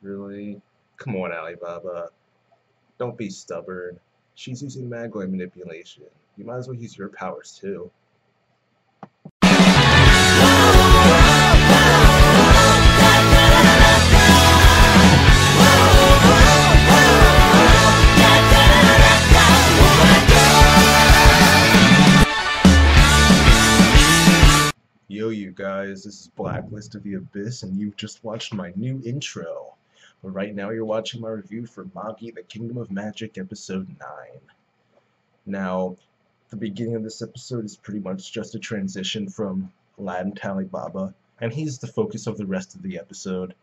Really? Come on, Alibaba. Don't be stubborn. She's using Magi manipulation. You might as well use your powers too. Yo, you guys, this is Blacklist of the Abyss, and you've just watched my new intro. But right now, you're watching my review for Magi, the Kingdom of Magic, Episode 9. Now, the beginning of this episode is pretty much just a transition from Aladdin to Alibaba, and he's the focus of the rest of the episode.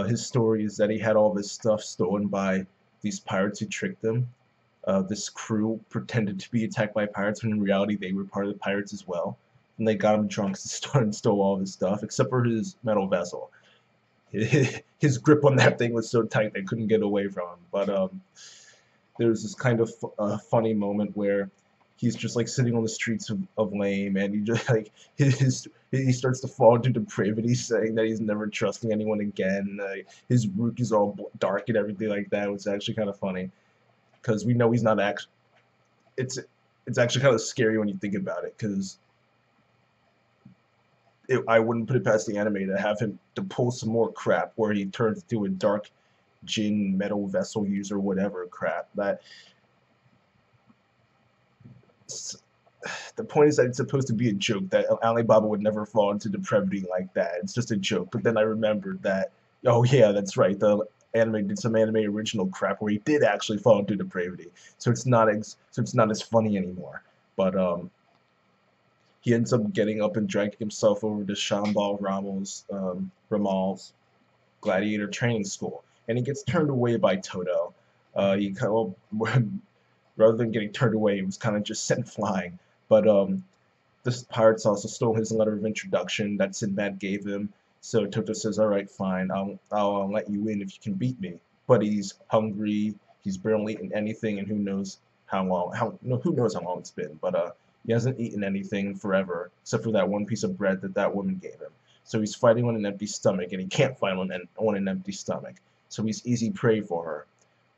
His story is that he had all this stuff stolen by these pirates who tricked him. This crew pretended to be attacked by pirates when in reality they were part of the pirates as well. And they got him drunk and stole all of his stuff, except for his metal vessel. His grip on that thing was so tight they couldn't get away from him. But there's this kind of funny moment where he's just like sitting on the streets of Lame, and he just like he starts to fall into depravity, saying that he's never trusting anyone again. His rook is all dark and everything like that. It's actually kind of funny because we know he's not actually. It's actually kind of scary when you think about it, because I wouldn't put it past the anime to have him to pull some more crap where he turns into a dark Jinn metal vessel user, whatever crap. The point is that it's supposed to be a joke, that Alibaba would never fall into depravity like that. It's just a joke. But then I remembered that, oh yeah, that's right. The anime did some anime original crap where he did actually fall into depravity. So it's not as funny anymore. But he ends up getting up and dragging himself over to Ramal's gladiator training school, and he gets turned away by Toto. He kind of, rather than getting turned away, he was kind of just sent flying. But the pirates also stole his letter of introduction that Sinbad gave him. So Toto says, "All right, fine, I'll let you in if you can beat me." But he's hungry. He's barely eaten anything, and who knows how long? Who knows how long it's been? But he hasn't eaten anything forever, except for that one piece of bread that woman gave him. So he's fighting on an empty stomach, and he can't fight on an empty stomach. So he's easy prey for her.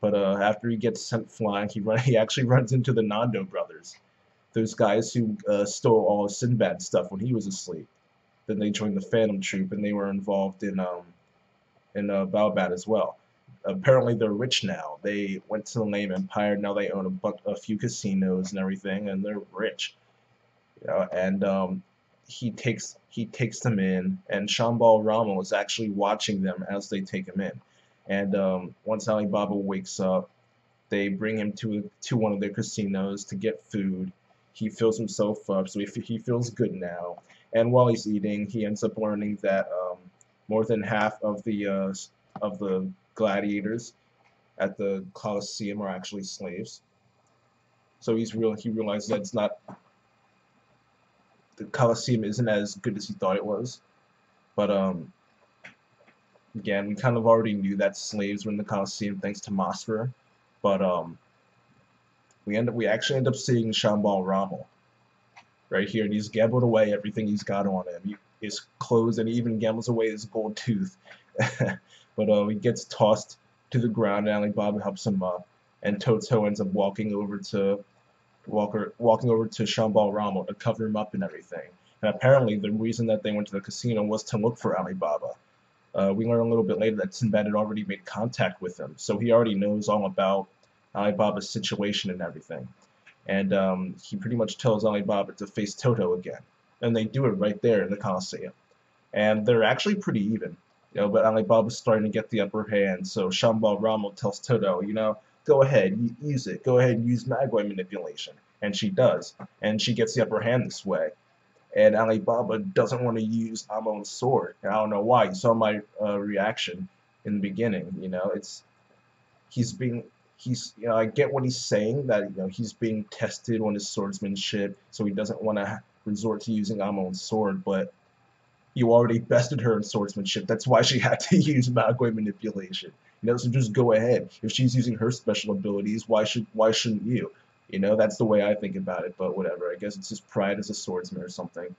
But after he gets sent flying, he actually runs into the Nando brothers, those guys who stole all of Sinbad's stuff when he was asleep. Then they joined the Phantom Troop, and they were involved in Balbat as well. Apparently they're rich now. They went to the Lame Empire. Now they own a few casinos and everything, and they're rich. And he takes them in, and Shambal Ramo is actually watching them as they take him in. And once Alibaba wakes up, they bring him to one of their casinos to get food. He fills himself up, so he feels good now. And while he's eating, he ends up learning that more than half of the gladiators at the Colosseum are actually slaves. So he realizes that it's not the Colosseum isn't as good as he thought it was. But again, we kind of already knew that slaves were in the Colosseum thanks to Mosfer. But we actually end up seeing Shambal Ramo right here, and he's gambled away everything he's got on him. His clothes, and he even gambles away his gold tooth. But he gets tossed to the ground, and Alibaba helps him up, and Toto ends up walking over to Shambal Ramo to cover him up and everything. And apparently the reason that they went to the casino was to look for Alibaba. We learn a little bit later that Sinbad had already made contact with him, so he already knows all about Alibaba's situation and everything. And he pretty much tells Alibaba to face Toto again. And they do it right there in the Colosseum. And they're actually pretty even. But Alibaba's starting to get the upper hand, so Shambal Ramo tells Toto, go ahead, use it. Go ahead and use Magi manipulation. And she does. And she gets the upper hand this way. And Alibaba doesn't want to use Amon's sword. And I don't know why. You saw my reaction in the beginning. I get what he's saying, that he's being tested on his swordsmanship, so he doesn't want to resort to using Amon's sword, but you already bested her in swordsmanship. That's why she had to use Magi manipulation. So just go ahead. If she's using her special abilities, why shouldn't you? That's the way I think about it, but whatever. I guess it's his pride as a swordsman or something.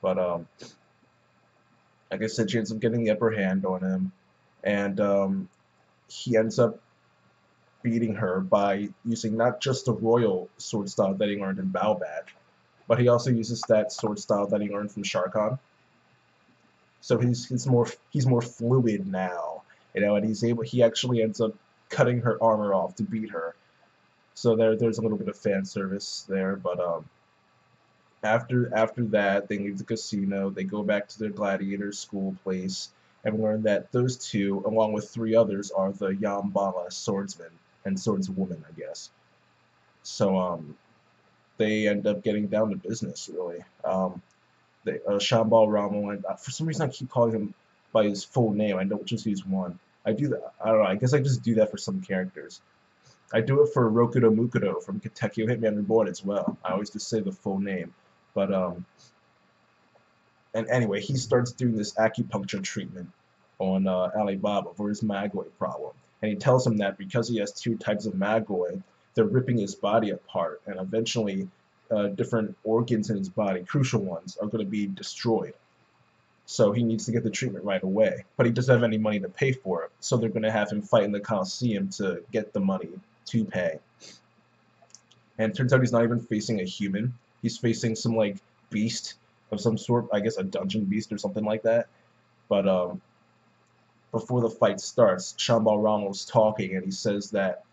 But like I said, she ends up getting the upper hand on him, and he ends up beating her by using not just the royal sword style that he learned in Baobab, but he also uses that sword style that he learned from Sharkon. So he's more fluid now, and he actually ends up cutting her armor off to beat her. So there's a little bit of fan service there, but after that they leave the casino, they go back to their gladiator school place, and learn that those two, along with three others, are the Yambala swordsmen and swordswoman, I guess. So they end up getting down to business, really. Shambal Ramo, and for some reason I keep calling him by his full name. I don't just use one. I do that. I don't know. I guess I just do that for some characters. I do it for Rokudo Mukudo from Katekyo Hitman Reborn as well. I always just say the full name. But and anyway, he starts doing this acupuncture treatment on Alibaba for his Magoi problem, and he tells him that because he has two types of Magoi, they're ripping his body apart, and eventually different organs in his body, crucial ones, are going to be destroyed. So he needs to get the treatment right away, but he doesn't have any money to pay for it. So they're going to have him fight in the Coliseum to get the money to pay. And it turns out he's not even facing a human. He's facing some like beast of some sort, I guess a dungeon beast or something like that. But before the fight starts, Shambal Ramos talking, and he says that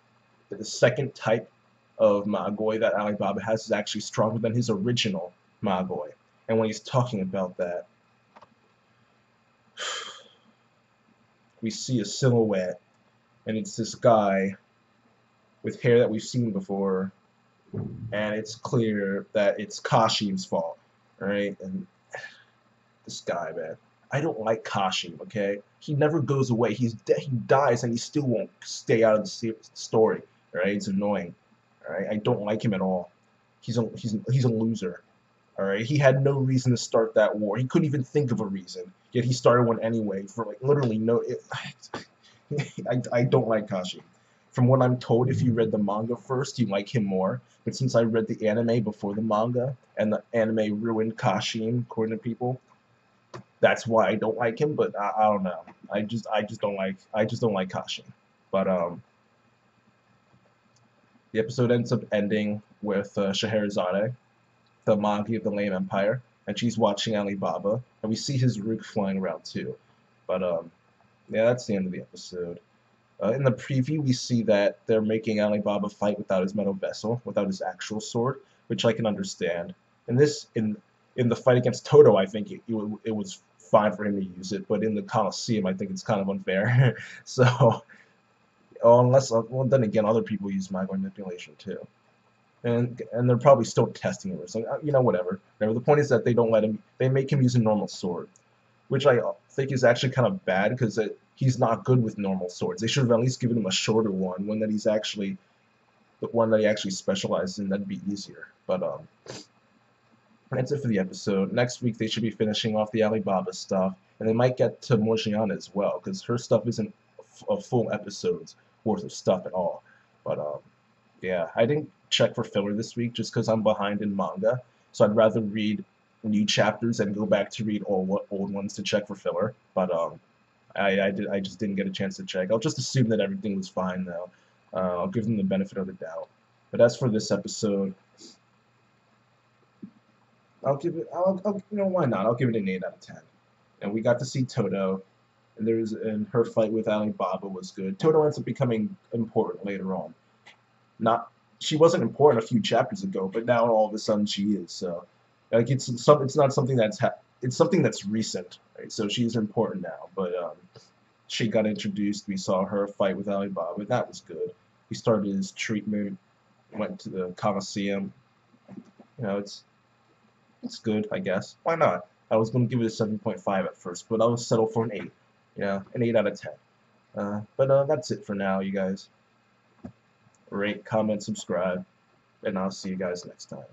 the second type of Magoi that Alibaba has is actually stronger than his original Magoi. And when he's talking about that, we see a silhouette, and it's this guy with hair that we've seen before, and it's clear that it's Kashim's fault, right? And this guy, man, I don't like Kashim, okay? He never goes away. He dies, and he still won't stay out of the story, right? It's annoying, all right? I don't like him at all. He's a loser, all right? He had no reason to start that war. He couldn't even think of a reason, yet he started one anyway for like literally no. I don't like Kashim. From what I'm told, if you read the manga first, you like him more. But since I read the anime before the manga, and the anime ruined Kashim, according to people, that's why I don't like him. But I don't know. I just don't like Kashim. But the episode ends up ending with Scheherazade, the Magi of the Lame Empire, and she's watching Alibaba, and we see his Rook flying around too. But yeah, that's the end of the episode. In the preview, we see that they're making Alibaba fight without his metal vessel, without his actual sword, which I can understand. In the fight against Toto, I think it was fine for him to use it, but in the Coliseum, I think it's kind of unfair. So, well, then again, other people use Magi manipulation too, and they're probably still testing it or something. Whatever. The point is that they make him use a normal sword, which I think is actually kind of bad because he's not good with normal swords. They should have at least given him a shorter one that the one that he actually specializes in. That'd be easier. But that's it for the episode. Next week they should be finishing off the Alibaba stuff, and they might get to Morgiana as well because her stuff isn't a full episode's worth of stuff at all. But yeah, I didn't check for filler this week just because I'm behind in manga, so I'd rather read new chapters and go back to read all old ones to check for filler. But I just didn't get a chance to check. I'll just assume that everything was fine though. I'll give them the benefit of the doubt. But as for this episode, why not? I'll give it an 8 out of 10. And we got to see Toto, and her fight with Alibaba was good. Toto ends up becoming important later on. She wasn't important a few chapters ago, but now all of a sudden she is. So, like it's not something it's something that's recent, right? So she's important now. But she got introduced. We saw her fight with Alibaba. That was good. He started his treatment, went to the Coliseum. It's good, I guess. Why not? I was going to give it a 7.5 at first, but I'll settle for an 8. An 8 out of 10. But that's it for now, you guys. Rate, comment, subscribe, and I'll see you guys next time.